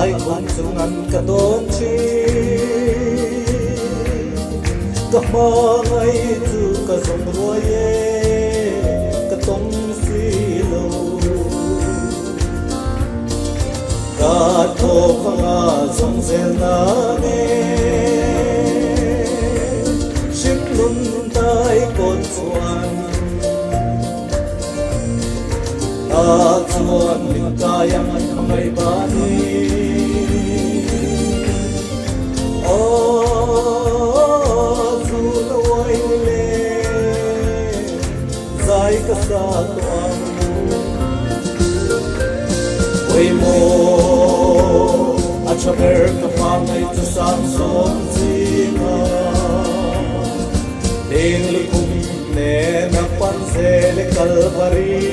lai kun sungan ka don chi ka ma ngai chu ka song roi ye ka tong si lo ka tho phanga song zel na ne sim lun tai kon chuan ta chuan min kayang ngai ba ni ka sa tuang Way mo at saber ka pangay sa samsong sina Ding likum ne na pansele kalbari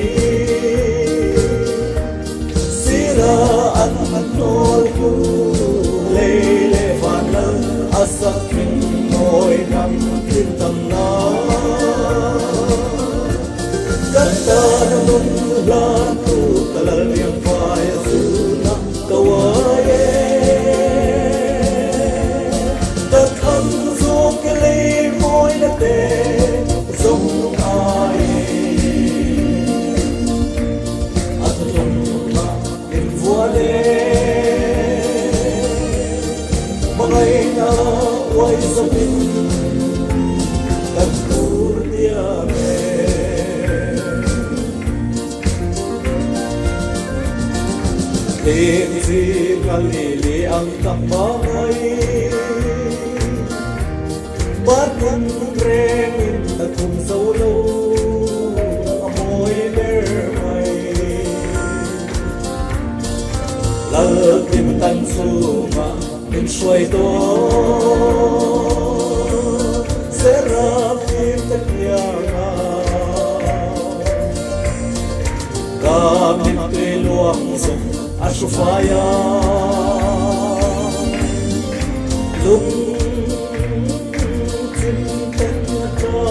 Sira at matnol ko Leile vanal asakin mo'y nang kintang na Kata namun laku kalal yang payah sunah kawaye Takkan sokele moy nate zong ai Atong ma invuale Magay na way sabin Tagpur diame Tinsi kalili ang takbay Batang remin tatung sa ulo Amoy lermay Lagim tan suma in suay to Serafim takyanga Gamit iluang sum Asufaya Lung Cinten ka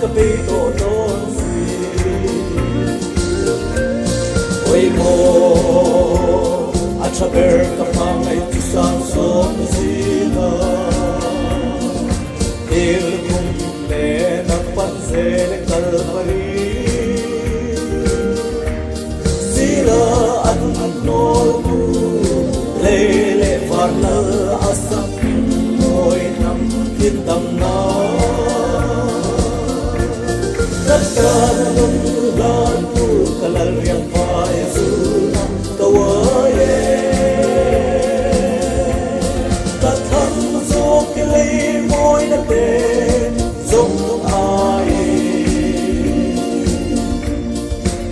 Kapito don si Oy mo At saber ka pangay tisang som sila Ilkung ne nagpansele kalpari At nol ko Lele varna asak mo'y nang kitang na Nagkanalulan ko kalalyang paya sunang kawaye Katang sokile mo'y nate zong ay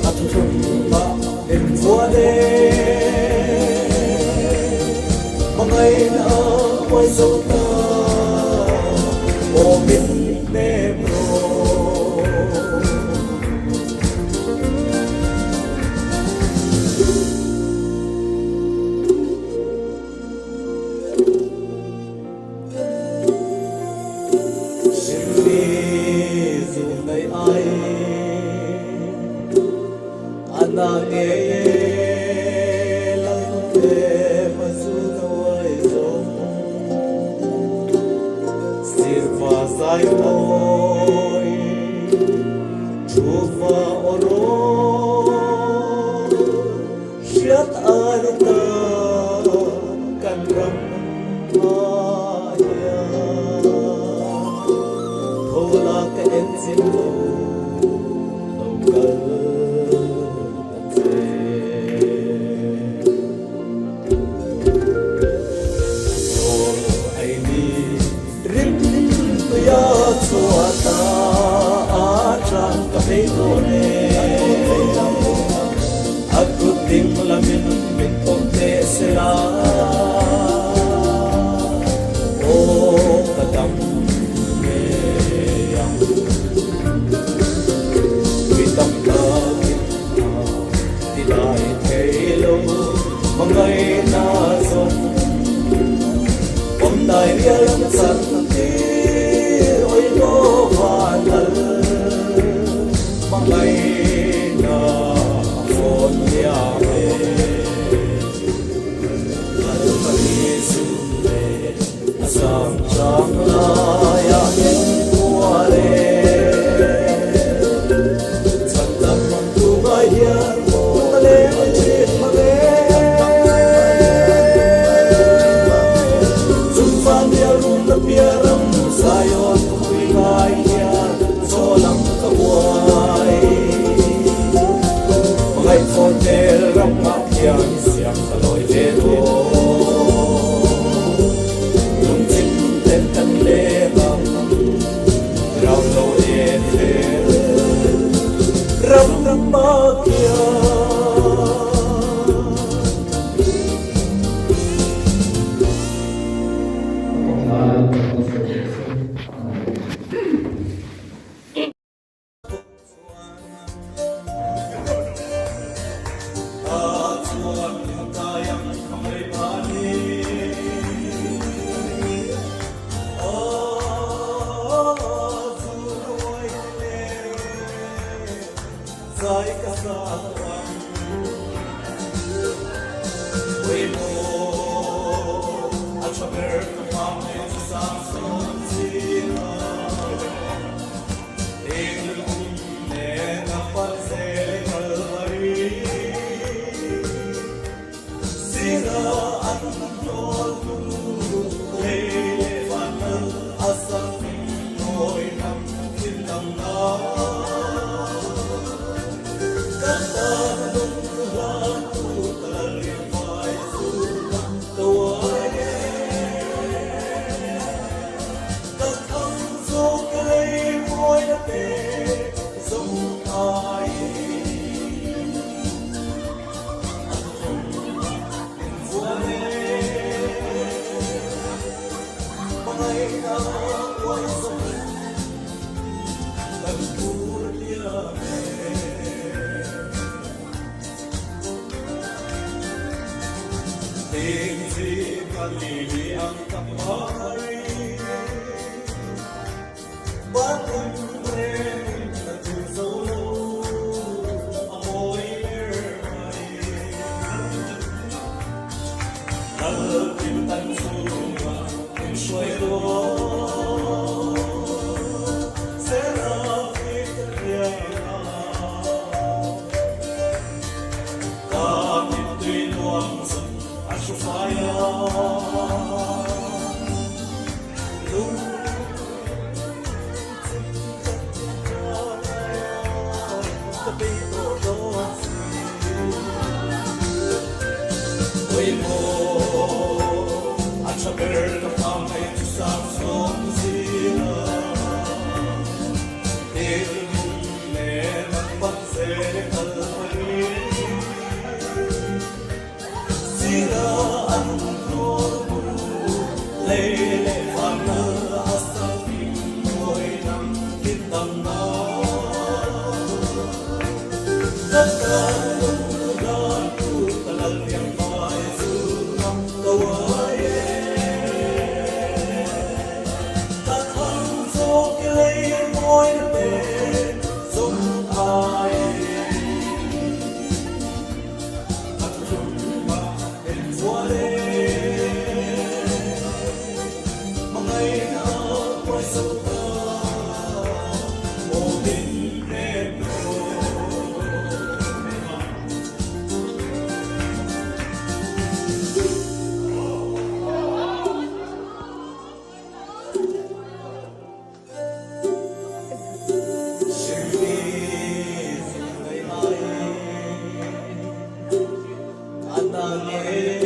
At tumba Invuade Mangay na ako'y sota O Minebro Simli zunay ay Anangye Sai moy chuva oro Siyat arta kanram maya Thola ka ensin lo logal Suata atran kapitone Aku ting lamin min ponte sila O kadam meyang Witam kagit Tilay kailo Mangay nason Pamday riyalang santi Mangay na phone yame sang sang la ya in kuare chan tam tu ma ya ma le chin ma le zum fan ya rum na piaram sayon kui ngai ya so lam ka wai ngai phone tel ram ma ya siam ka loi ve do Sai ka sa wan we mo a chaber ka pam ne sa son si na ek ne na par se kalvari sira an no tu le fan asa noi nam kin nam na Kalili ang kamay Batang rin na tusaw amoy ermay Nalapintan suma ang suwero Serapit kaya Kapit tuinuang sa asufaya Anangel,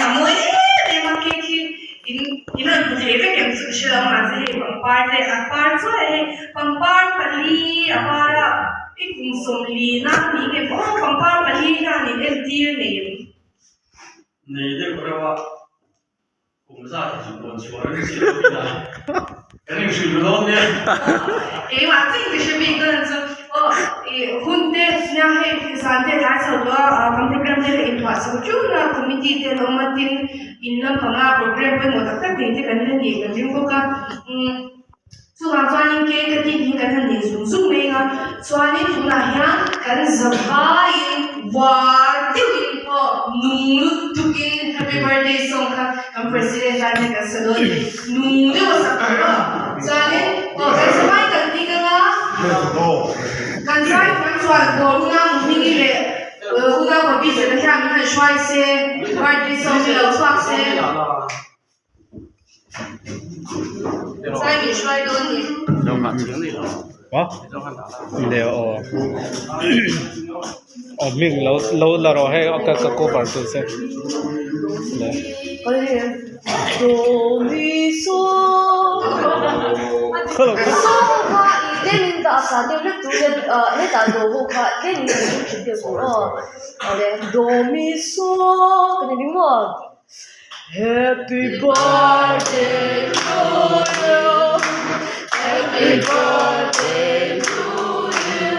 amo ne ma ke ki in an thei ve kem su shela ma se pampar te apar so pampar pali apara ikum somli na ni ke pampar pali na ni em tir ne你这个的话，我们啥是我说的这些东西啊，肯定是不懂的。ว่าจริงก็คือมีกันจะหุ่นเตะเนี่ยให้สันเตะท้ายสุดว่าคำโปรแกรมเตะอินทวาสุดจุดนะคอมมิตี้เตะลงมาทิ้งอินนั้นพังอาโปรแกรมไปหมดตั้งแต่เด็กกันนี่กันจริงก็ก็ส่วนส่วนนี้เกี่ยวกับที่นี่กันทันทีสุ่มเองอ่ะส่วนนี้ทุกอย่างกันจะไปว่าที่วินพอนุ่มลุกทุกิน Happy Birthday song ค่ะคำ President กันเนี่ยกันสุดเลยนุ่มเลยว่าสักการะส่วนนี้กันสบายกันดีกันนะกันใช้กันส่วนตัวลูกน้ำนี่เลยลูกน้ำพอพี่เสร็จแล้วที่มันช่วยเสีย Birthday song ที่เราชอบเสีย在你摔多年。要看情侣了。哇，要看哪了？เดี๋ยวอ๋อมิงเรารอให้ก็ก็ปาร์ตุเสร็จเลย โดมิโซ โซค่ะอีเดมินตาสาเดียวเล็กตัวเล็กเล็กตาโดโฮค่ะเดมินตาชุดเดียวก็อะไรโดมิโซกันนี่มั้ง Happy birthday to you Happy birthday to you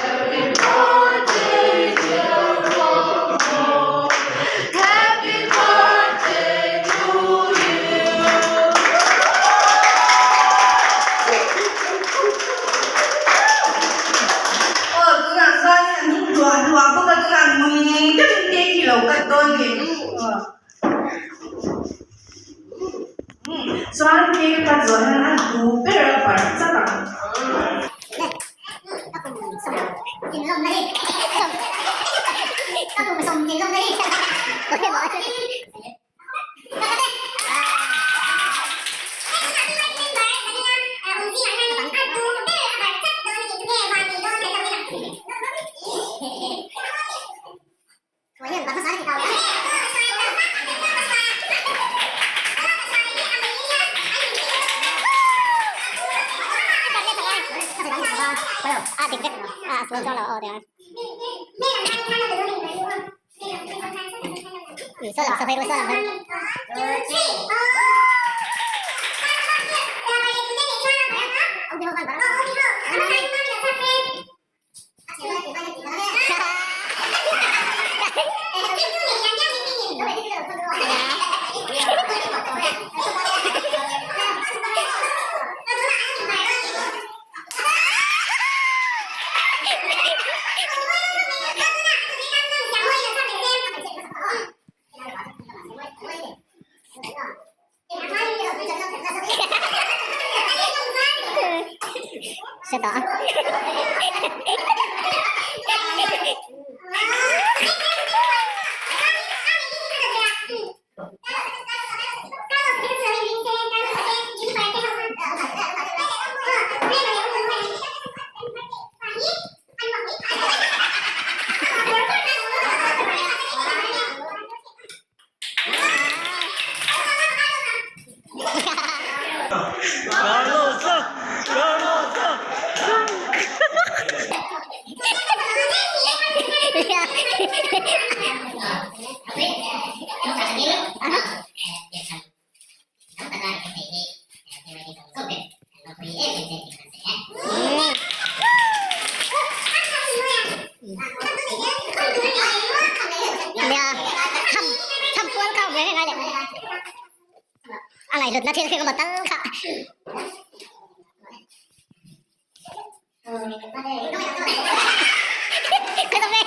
Happy birthday dear Mama Happy birthday to you ตัวนั้นซะเนี่ยนุ่มตัวพวกตัวนั้นนุ่มจะเป็นเด็กที่เรากัดต้นเองส่วนเด็กกัดต้นนั้นดูเปรี้ยวฝันจังกินลมได้ก็ดูมาส่งกินลมได้โอเคบอก说了哦，对啊。说了，说回说了。是的。อะไรหลุดนาทีคือก็บอกตั้งค่ะคือตรงนี้